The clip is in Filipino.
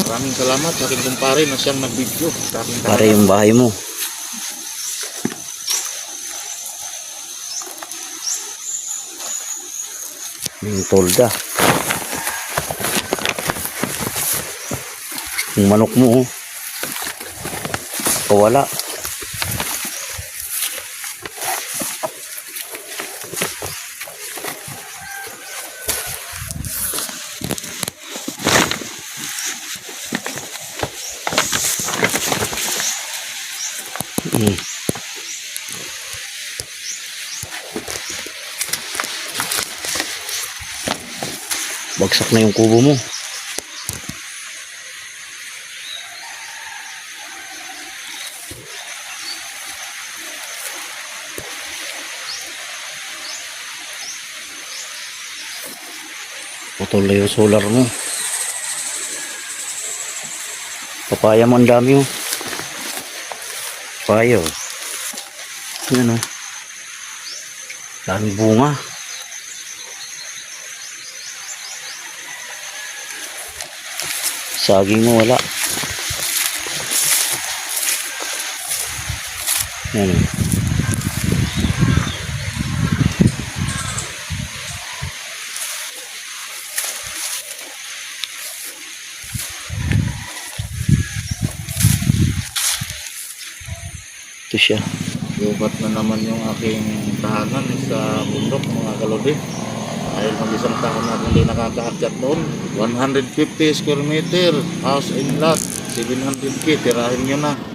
Maraming salamat sa aking kumpare na siyang nag-video sa aking Para tahanan. yung bahay mo. Yung tolda. Yung manok mo, oh. Kawala. Bagsak na yung kubo mo. Putol na yung solar mo. Papaya mo ang dami, oh. Papaya, oh. Yan, oh. Daming bunga. Saging mo wala. Yan, oh. Ito siya. Lubat na naman yung aking tahanan sa bundok mga kalodi. Dahil mag-isang taon na akong hindi nakakaakyat doon. 150 square meter, house and lot, 700k, tirahin nyo na.